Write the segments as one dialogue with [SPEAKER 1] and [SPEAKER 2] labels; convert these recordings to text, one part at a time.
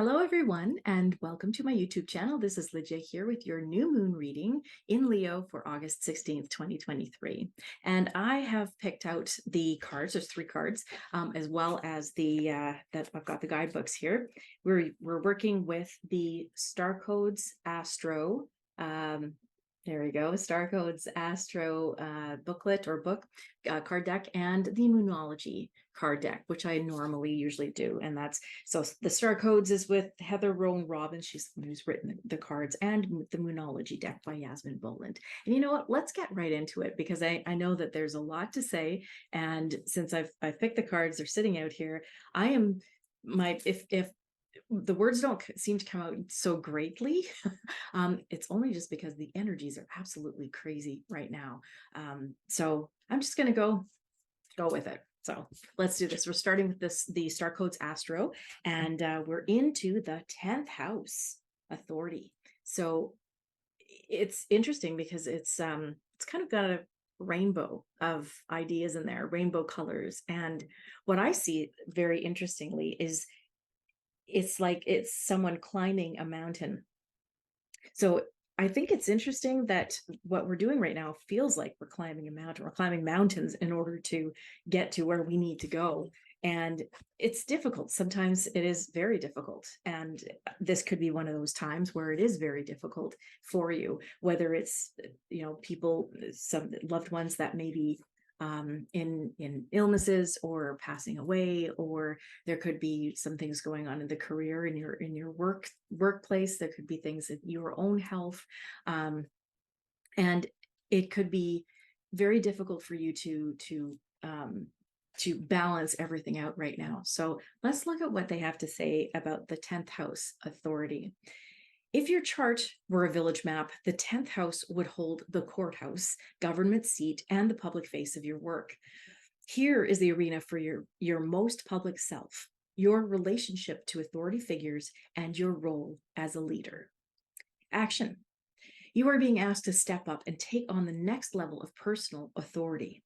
[SPEAKER 1] Hello, everyone, and welcome to my YouTube channel. This is Lydia here with your new moon reading in Leo for August 16th, 2023. And I have picked out the cards. There's three cards, as well as that I've got the guidebooks here. We're working with the Star Codes Astro. There we go. Star Codes Astro booklet or book card deck, and the Moonology card deck, which I normally usually do. And that's so the Star Codes is with Heather Rowan Robbins. She's the one who's written the cards, and the Moonology deck by Yasmin Boland. And you know what? Let's get right into it, because I know that there's a lot to say. And since I've picked the cards, they're sitting out here. I am if the words don't seem to come out so greatly, it's only just because the energies are absolutely crazy right now. So I'm just going to go with it. So let's do this. We're starting with the Star Codes Astro, and we're into the 10th house, authority. So it's interesting because it's kind of got a rainbow of ideas in there, rainbow colors. And what I see very interestingly is it's like it's someone climbing a mountain. So I think it's interesting that what we're doing right now feels like we're climbing a mountain. We're climbing mountains in order to get to where we need to go. And it's difficult. Sometimes it is very difficult. And this could be one of those times where it is very difficult for you, whether it's, people, some loved ones that maybe in illnesses or passing away, or there could be some things going on in the career, in your workplace. There could be things in your own health, and it could be very difficult for you to balance everything out right now. So let's look at what they have to say about the 10th house authority. If your chart were a village map, the 10th house would hold the courthouse, government seat, and the public face of your work. Here is the arena for your most public self, your relationship to authority figures, and your role as a leader. Action. You are being asked to step up and take on the next level of personal authority.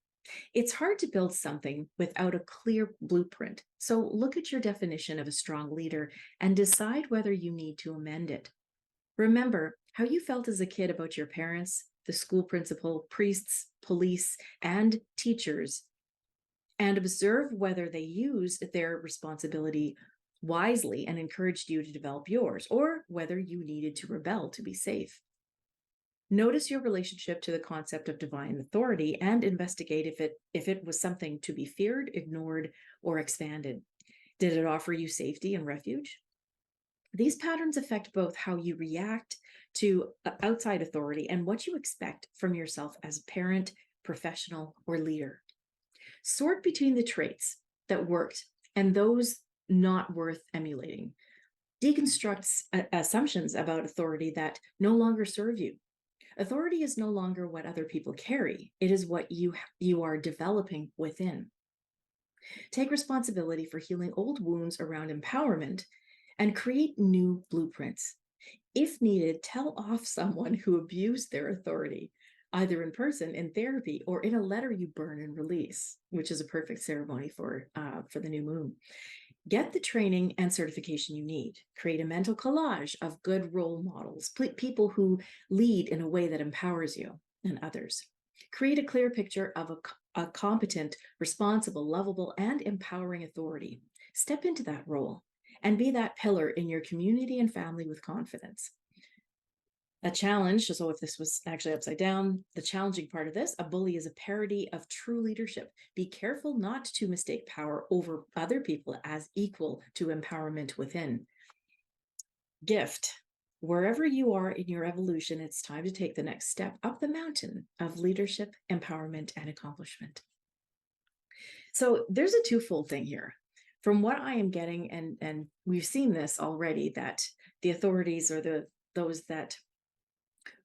[SPEAKER 1] It's hard to build something without a clear blueprint, so look at your definition of a strong leader and decide whether you need to amend it. Remember how you felt as a kid about your parents, the school principal, priests, police, and teachers, and observe whether they used their responsibility wisely and encouraged you to develop yours, or whether you needed to rebel to be safe. Notice your relationship to the concept of divine authority and investigate if it was something to be feared, ignored, or expanded. Did it offer you safety and refuge? These patterns affect both how you react to outside authority and what you expect from yourself as a parent, professional, or leader. Sort between the traits that worked and those not worth emulating. Deconstruct assumptions about authority that no longer serve you. Authority is no longer what other people carry. It is what you are developing within. Take responsibility for healing old wounds around empowerment and create new blueprints. If needed, tell off someone who abused their authority, either in person, in therapy, or in a letter you burn and release, which is a perfect ceremony for the new moon. Get the training and certification you need. Create a mental collage of good role models, people who lead in a way that empowers you and others. Create a clear picture of a competent, responsible, lovable, and empowering authority. Step into that role and be that pillar in your community and family with confidence. A challenge, so if this was actually upside down, the challenging part of this, a bully is a parody of true leadership. Be careful not to mistake power over other people as equal to empowerment within. Gift. Wherever you are in your evolution, it's time to take the next step up the mountain of leadership, empowerment, and accomplishment. So there's a twofold thing here. From what I am getting, and we've seen this already, that the authorities or those that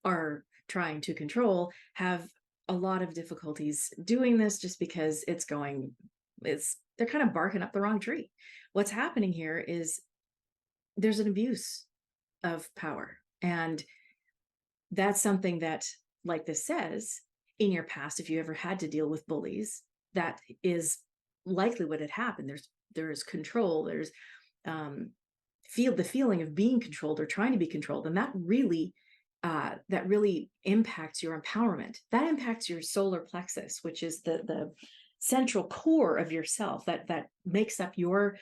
[SPEAKER 1] are trying to control have a lot of difficulties doing this, just because they're kind of barking up the wrong tree. What's happening here is there's an abuse of power. And that's something that, like this says, in your past, if you ever had to deal with bullies, that is likely what had happened. There's control, there's feel the feeling of being controlled or trying to be controlled. And that really impacts your empowerment. That impacts your solar plexus, which is the central core of yourself that makes up your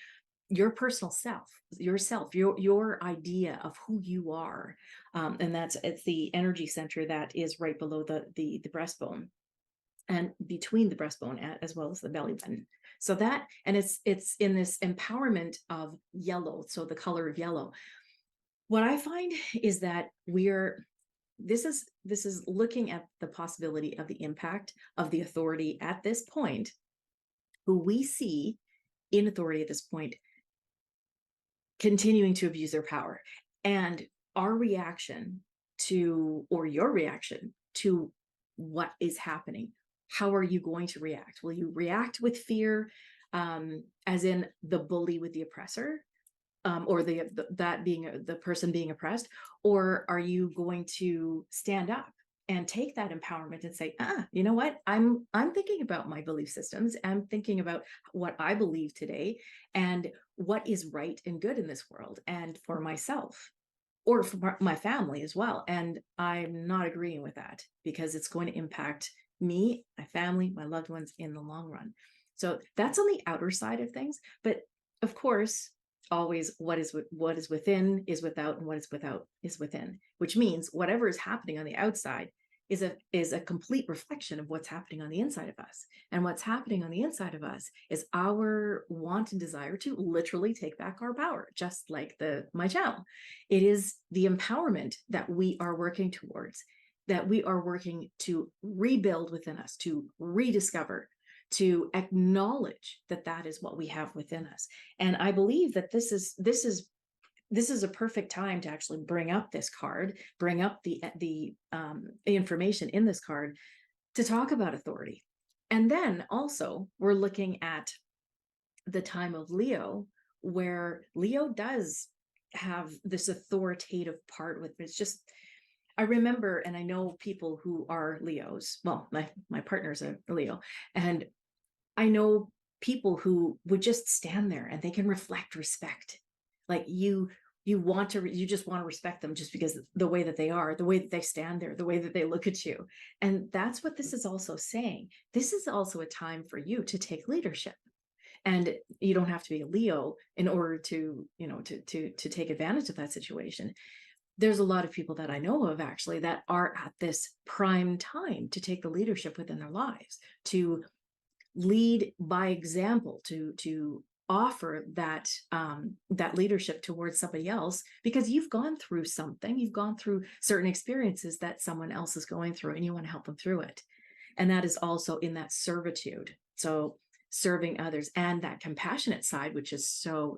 [SPEAKER 1] personal self, your idea of who you are. And it's the energy center that is right below the breastbone, and between the breastbone as well as the belly button. So that, and it's in this empowerment of yellow, so the color of yellow. What I find is that this is looking at the possibility of the impact of the authority at this point, who we see in authority at this point continuing to abuse their power, and our reaction to, or your reaction to, what is happening. How are you going to react? Will you react with fear, as in the bully with the oppressor, or that being the person being oppressed? Or are you going to stand up and take that empowerment and say, you know what, I'm thinking about my belief systems, I'm thinking about what I believe today and what is right and good in this world and for myself or for my family as well. And I'm not agreeing with that, because it's going to impact me, my family, my loved ones in the long run. So that's on the outer side of things. But of course, always what is within is without, and what is without is within, which means whatever is happening on the outside is a complete reflection of what's happening on the inside of us. And what's happening on the inside of us is our want and desire to literally take back our power, just like my channel. It is the empowerment that we are working towards, that we are working to rebuild within us, to rediscover, to acknowledge that is what we have within us. And I believe that this is a perfect time to actually bring up this card, bring up the information in this card to talk about authority. And then also we're looking at the time of Leo, where Leo does have this authoritative part with it. It's just, I remember, and I know people who are Leos. Well, my partner's a Leo, and I know people who would just stand there and they can reflect respect. Like you just want to respect them just because the way that they are, the way that they stand there, the way that they look at you. And that's what this is also saying. This is also a time for you to take leadership. And you don't have to be a Leo in order to take advantage of that situation. There's a lot of people that I know of actually that are at this prime time to take the leadership within their lives, to lead by example, to offer that leadership towards somebody else, because you've gone through something, you've gone through certain experiences that someone else is going through, and you want to help them through it. And that is also in that servitude. So serving others, and that compassionate side, which is so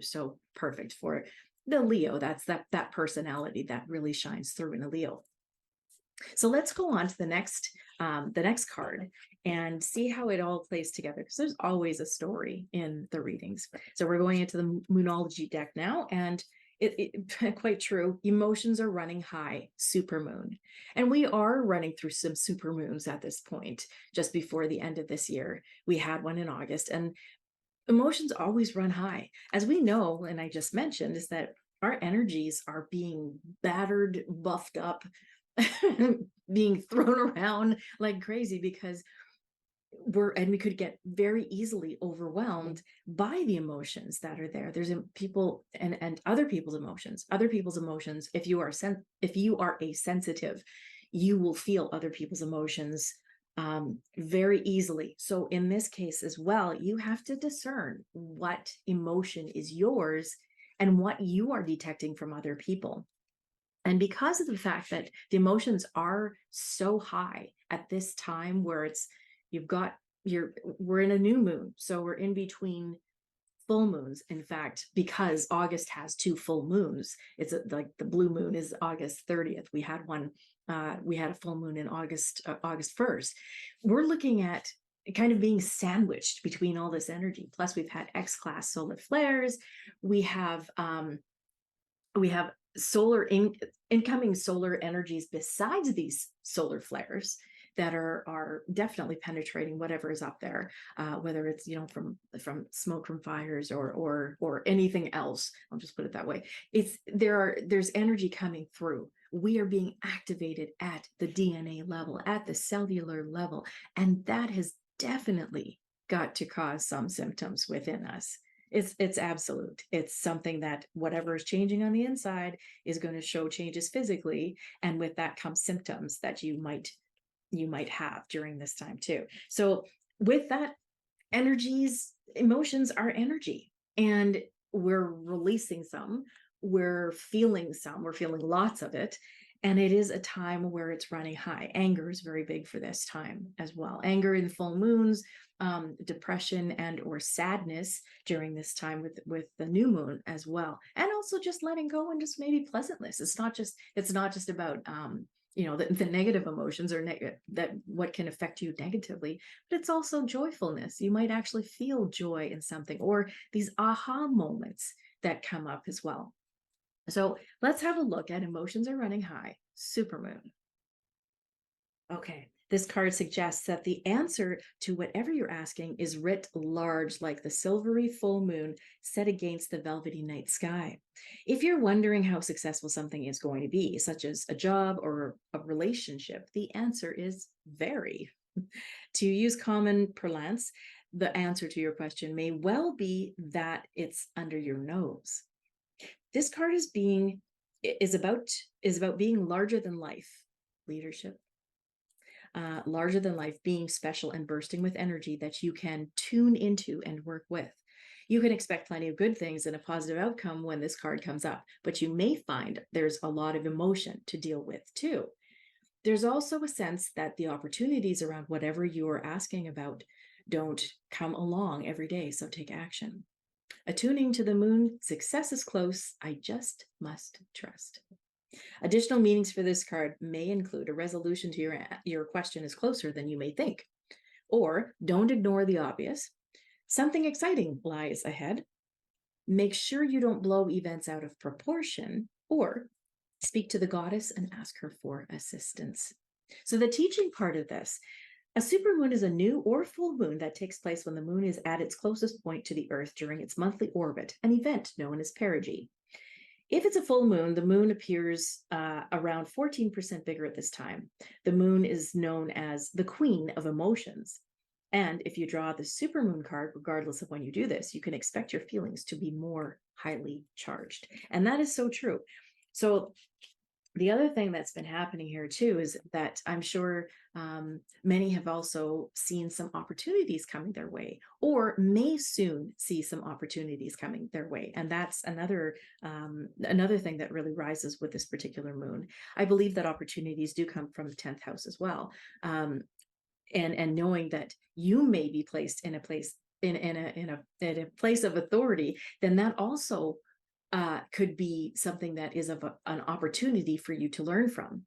[SPEAKER 1] perfect for the Leo. That's that personality that really shines through in a Leo. So let's go on to the next card and see how it all plays together, because there's always a story in the readings. So we're going into the Moonology deck now, and it quite true. Emotions are running high, supermoon. And we are running through some supermoons at this point, just before the end of this year. We had one in August, and emotions always run high. As we know, and I just mentioned, is that our energies are being battered, buffed up, being thrown around like crazy, because we could get very easily overwhelmed by the emotions that are there. There's people and other people's emotions. If you are a sensitive, you will feel other people's emotions very easily. So in this case as well, you have to discern what emotion is yours and what you are detecting from other people. And because of the fact that the emotions are so high at this time, where we're in a new moon, so we're in between full moons. In fact, because August has 2 full moons, it's like the blue moon is August 30th. We had a full moon in August 1st. We're looking at kind of being sandwiched between all this energy. Plus, we've had X-class solar flares. We have incoming solar energies besides these solar flares that are definitely penetrating whatever is up there, whether it's, from smoke from fires or anything else. I'll just put it that way. There's energy coming through. We are being activated at the DNA level, at the cellular level, and that has definitely got to cause some symptoms within us. It's absolute. It's something that whatever is changing on the inside is going to show changes physically, and with that comes symptoms that you might have during this time too. So with that, emotions are energy, and we're releasing some, we're feeling lots of it. And it is a time where it's running high. Anger is very big for this time as well. Anger in full moons, depression and or sadness during this time with the new moon as well. And also just letting go and just maybe pleasantness. It's not just about the negative emotions or that what can affect you negatively, but it's also joyfulness. You might actually feel joy in something, or these aha moments that come up as well. So let's have a look at emotions are running high, supermoon. Okay, this card suggests that the answer to whatever you're asking is writ large, like the silvery full moon set against the velvety night sky. If you're wondering how successful something is going to be, such as a job or a relationship, the answer is very. To use common parlance, the answer to your question may well be that it's under your nose. This card is about being larger than life, leadership, larger than life, being special and bursting with energy that you can tune into and work with. You can expect plenty of good things and a positive outcome when this card comes up, but you may find there's a lot of emotion to deal with too. There's also a sense that the opportunities around whatever you are asking about don't come along every day, so take action. Attuning to the moon, success is close, I just must trust. Additional meanings for this card may include a resolution to your question is closer than you may think, or don't ignore the obvious. Something exciting lies ahead. Make sure you don't blow events out of proportion, or speak to the goddess and ask her for assistance. So the teaching part of this, a supermoon is a new or full moon that takes place when the moon is at its closest point to the Earth during its monthly orbit, an event known as perigee. If it's a full moon, the moon appears around 14% bigger at this time. The moon is known as the queen of emotions. And if you draw the supermoon card, regardless of when you do this, you can expect your feelings to be more highly charged. And that is so true. So the other thing that's been happening here too is that I'm sure many have also seen some opportunities coming their way, or may soon see some opportunities coming their way. And that's another thing that really rises with this particular moon. I believe that opportunities do come from the 10th house as well. And knowing that you may be placed in a place in a place of authority, then that also could be something that is of an opportunity for you to learn from.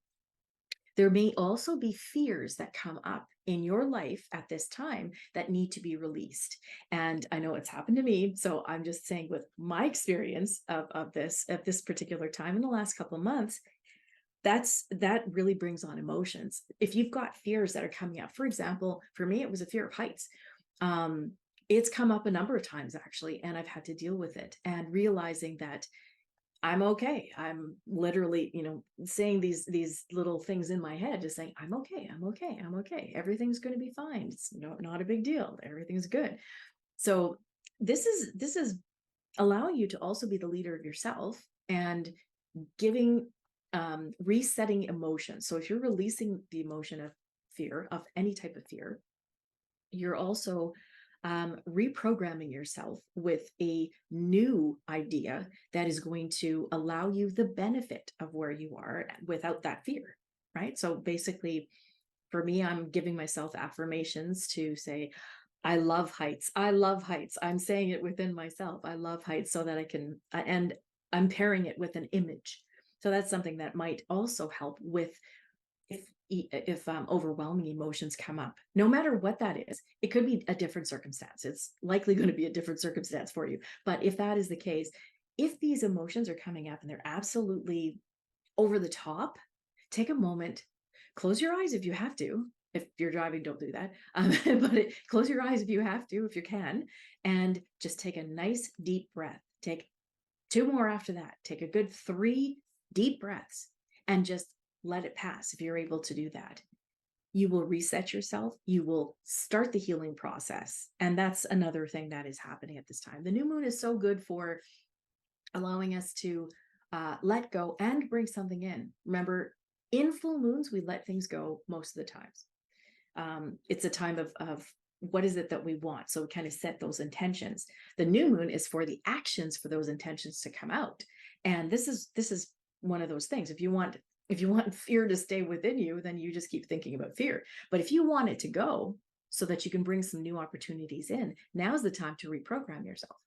[SPEAKER 1] There may also be fears that come up in your life at this time that need to be released. And I know it's happened to me, so I'm just saying with my experience of this at this particular time in the last couple of months, that really brings on emotions. If you've got fears that are coming up, for example, for me, it was a fear of heights. It's come up a number of times actually, and I've had to deal with it and realizing that I'm okay. I'm literally, saying these little things in my head, just saying, I'm okay, I'm okay, I'm okay. Everything's going to be fine. It's not a big deal. Everything's good. So this is allowing you to also be the leader of yourself and giving resetting emotions. So if you're releasing the emotion of fear, of any type of fear, you're also reprogramming yourself with a new idea that is going to allow you the benefit of where you are without that fear, right? So basically, for me, I'm giving myself affirmations to say, I love heights. I love heights. I'm saying it within myself. I love heights, so that I can, and I'm pairing it with an image. So that's something that might also help with if overwhelming emotions come up, no matter what that is. It could be a different circumstance. It's likely going to be a different circumstance for you. But if that is the case, if these emotions are coming up and they're absolutely over the top, take a moment, close your eyes if you have to, If you're driving, don't do that. But close your eyes if you have to, if you can, and just take a nice deep breath. Take 2 more after that. Take a good 3 deep breaths and just let it pass if you're able to do that. You will reset yourself. You will start the healing process. And that's another thing that is happening at this time. The new moon is so good for allowing us to let go and bring something in. Remember, in full moons, we let things go most of the times. It's a time of what is it that we want? So we kind of set those intentions. The new moon is for the actions for those intentions to come out. And this is one of those things. If you want fear to stay within you, then you just keep thinking about fear. But if you want it to go so that you can bring some new opportunities in, now's the time to reprogram yourself.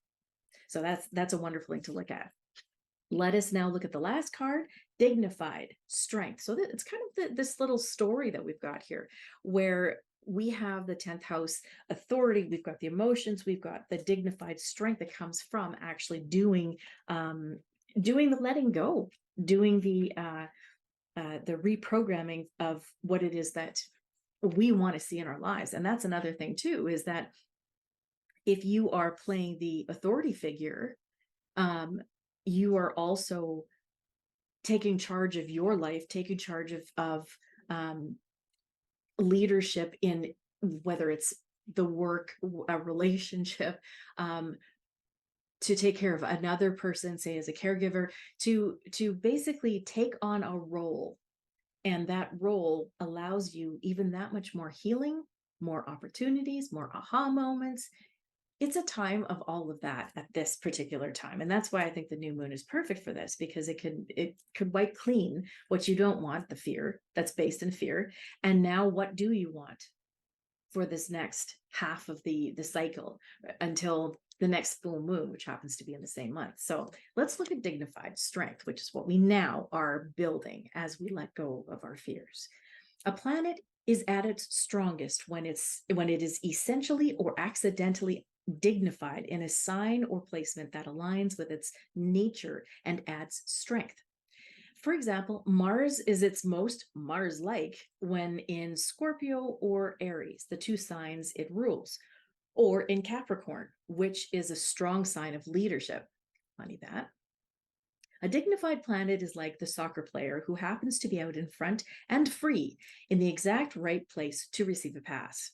[SPEAKER 1] So that's a wonderful thing to look at. Let us now look at the last card, dignified strength. So it's kind of this little story that we've got here, where we have the 10th house authority, we've got the emotions, we've got the dignified strength that comes from actually doing the letting go, doing the reprogramming of what it is that we want to see in our lives. And that's another thing too, is that if you are playing the authority figure, you are also taking charge of your life, taking charge of leadership in whether it's the work, a relationship, to take care of another person, say as a caregiver, to basically take on a role. And that role allows you even that much more healing, more opportunities, more aha moments. It's a time of all of that at this particular time. And that's why I think the new moon is perfect for this, because it could wipe clean what you don't want, the fear that's based in fear. And now what do you want for this next half of the cycle until the next full moon, which happens to be in the same month. So let's look at dignified strength, which is what we now are building as we let go of our fears. A planet is at its strongest when it is essentially or accidentally dignified in a sign or placement that aligns with its nature and adds strength. For example, Mars is its most Mars-like when in Scorpio or Aries, the 2 signs it rules, or in Capricorn, which is a strong sign of leadership. Funny that. A dignified planet is like the soccer player who happens to be out in front and free in the exact right place to receive a pass.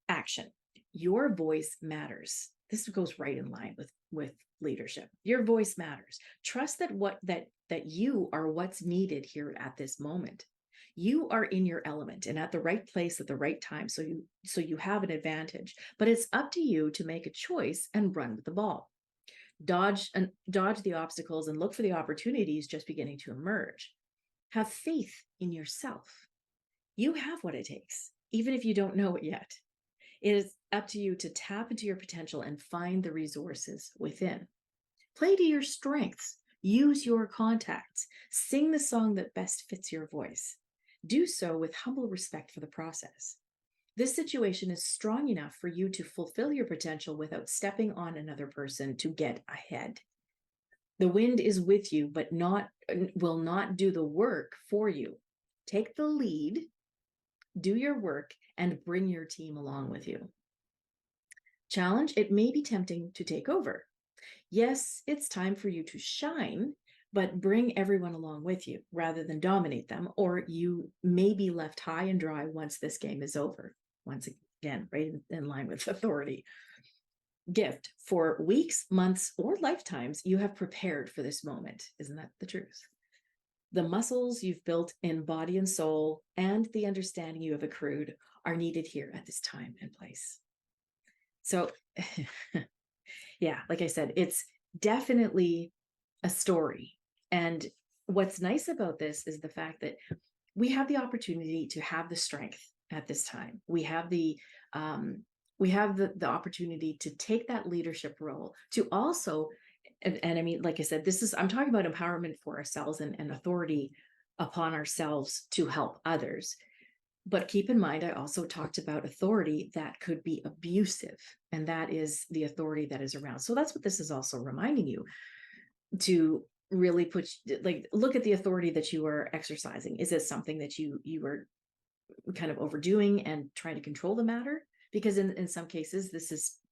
[SPEAKER 1] Action. Your voice matters. This goes right in line with leadership. Your voice matters. Trust that you are what's needed here at this moment. You are in your element and at the right place at the right time, so you have an advantage. But it's up to you to make a choice and run with the ball. Dodge the obstacles and look for the opportunities just beginning to emerge. Have faith in yourself. You have what it takes, even if you don't know it yet. It is up to you to tap into your potential and find the resources within. Play to your strengths. Use your contacts. Sing the song that best fits your voice. Do so with humble respect for the process. This situation is strong enough for you to fulfill your potential without stepping on another person to get ahead. The wind is with you, but will not do the work for you. Take the lead, do your work, and bring your team along with you. Challenge, it may be tempting to take over. Yes, it's time for you to shine, but bring everyone along with you rather than dominate them, or you may be left high and dry once this game is over. Once again, right in line with authority. Gift, for weeks, months, or lifetimes, you have prepared for this moment. Isn't that the truth? The muscles you've built in body and soul and the understanding you have accrued are needed here at this time and place. So, yeah, like I said, it's definitely a story. And what's nice about this is the fact that we have the opportunity to have the strength at this time. We have the opportunity to take that leadership role, to also, and I mean, like I said, I'm talking about empowerment for ourselves and authority upon ourselves to help others. But keep in mind, I also talked about authority that could be abusive, and that is the authority that is around. So that's what this is also reminding you, to really look at the authority that you are exercising. Is it something that you are kind of overdoing and trying to control the matter, because in some cases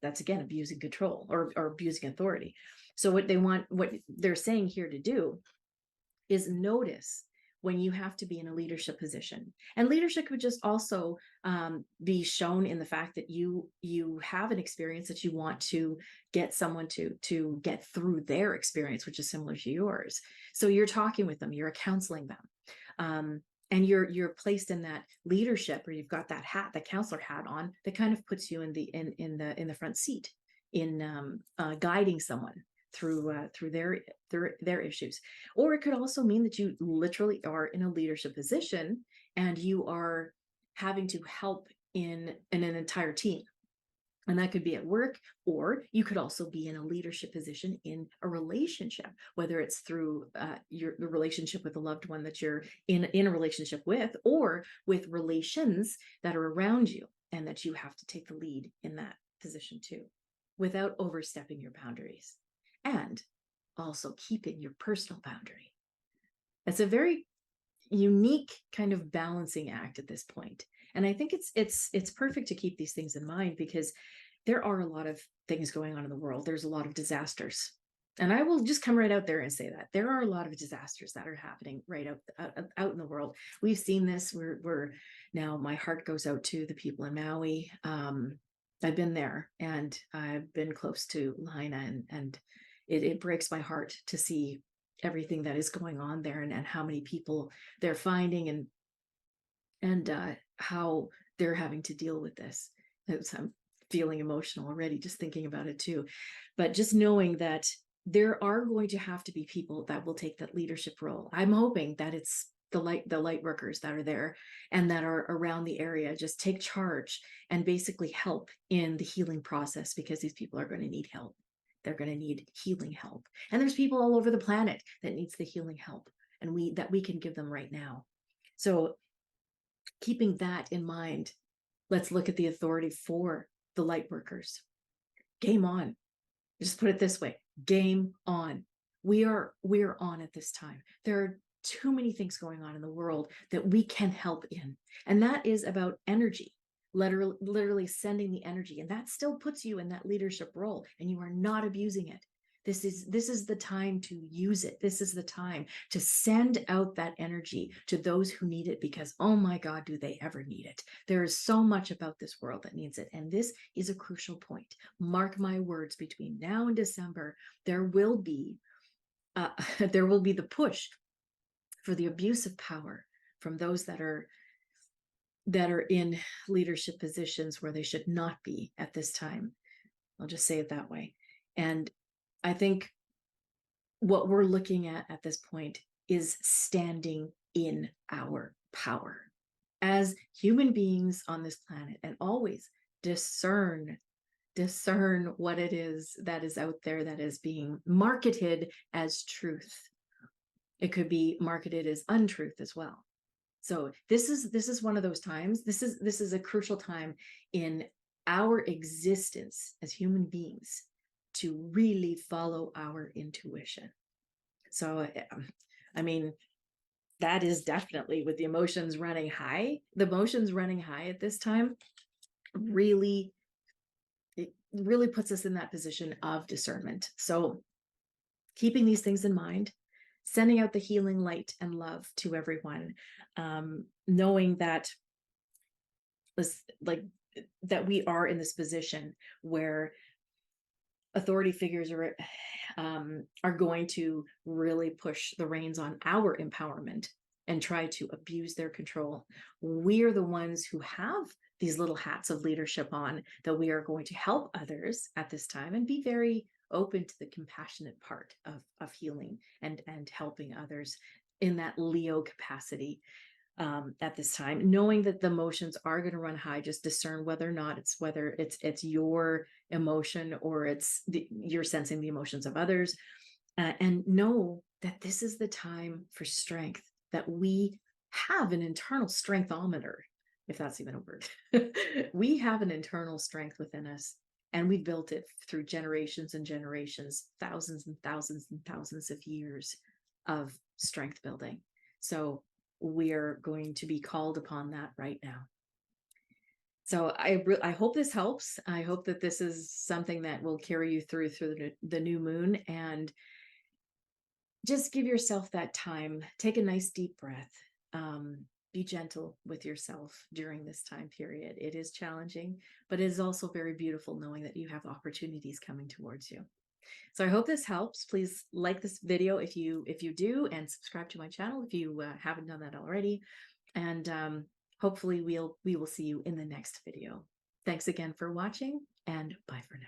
[SPEAKER 1] that's again abusing control or abusing authority. So what they're saying here to do is notice when you have to be in a leadership position. And leadership could just also be shown in the fact that you have an experience that you want to get someone to get through their experience, which is similar to yours. So you're talking with them, you're counseling them. And you're placed in that leadership, or you've got that hat, the counselor hat on, that kind of puts you in the front seat in guiding someone through their issues. Or it could also mean that you literally are in a leadership position and you are having to help in an entire team. And that could be at work, or you could also be in a leadership position in a relationship, whether it's through the relationship with a loved one that you're in a relationship with, or with relations that are around you, and that you have to take the lead in that position too, without overstepping your boundaries, and also keeping your personal boundary. It's a very unique kind of balancing act at this point. And I think it's perfect to keep these things in mind, because there are a lot of things going on in the world. There's a lot of disasters. And I will just come right out there and say that there are a lot of disasters that are happening right out in the world. We've seen this. We're now, my heart goes out to the people in Maui. I've been there, and I've been close to Lahaina, and it breaks my heart to see everything that is going on there, and how many people they're finding, and how they're having to deal with this. I'm feeling emotional already just thinking about it too. But just knowing that there are going to have to be people that will take that leadership role. I'm hoping that it's the light workers that are there and that are around the area just take charge and basically help in the healing process, because these people are going to need help. They're going to need healing help. And there's people all over the planet that needs the healing help, and we can give them right now. So keeping that in mind, let's look at the authority for the light workers. Game on. Just put it this way, game on. We're on at this time. There are too many things going on in the world that we can help in. And that is about energy, literally sending the energy. And that still puts you in that leadership role, and you are not abusing it. This is the time to use it. This is the time to send out that energy to those who need it, because, oh my God, do they ever need it. There is so much about this world that needs it. And this is a crucial point. Mark my words, between now and December, there will be the push for the abuse of power from those that are in leadership positions where they should not be at this time. I'll just say it that way. And I think what we're looking at this point is standing in our power as human beings on this planet, and always discern what it is that is out there that is being marketed as truth. It could be marketed as untruth as well. So this is one of those times. This is a crucial time in our existence as human beings to really follow our intuition. So, I mean, that is definitely with the emotions running high. The emotions running high at this time really puts us in that position of discernment. So keeping these things in mind, sending out the healing light and love to everyone, knowing that we are in this position where authority figures are going to really push the reins on our empowerment and try to abuse their control. We are the ones who have these little hats of leadership on, that we are going to help others at this time and be very open to the compassionate part of healing and helping others in that Leo capacity. At this time, knowing that the emotions are going to run high, just discern whether or not it's your emotion, or you're sensing the emotions of others, and know that this is the time for strength, that we have an internal strengthometer, if that's even a word. We have an internal strength within us, and we built it through generations and generations, thousands and thousands and thousands of years of strength building. So we're going to be called upon that right now. So I hope this helps. I hope that this is something that will carry you through the new moon, and just give yourself that time. Take a nice deep breath. Be gentle with yourself during this time period. It is challenging, but it is also very beautiful knowing that you have opportunities coming towards you. So I hope this helps. Please like this video if you do, and subscribe to my channel if you haven't done that already. And hopefully we will see you in the next video. Thanks again for watching, and bye for now.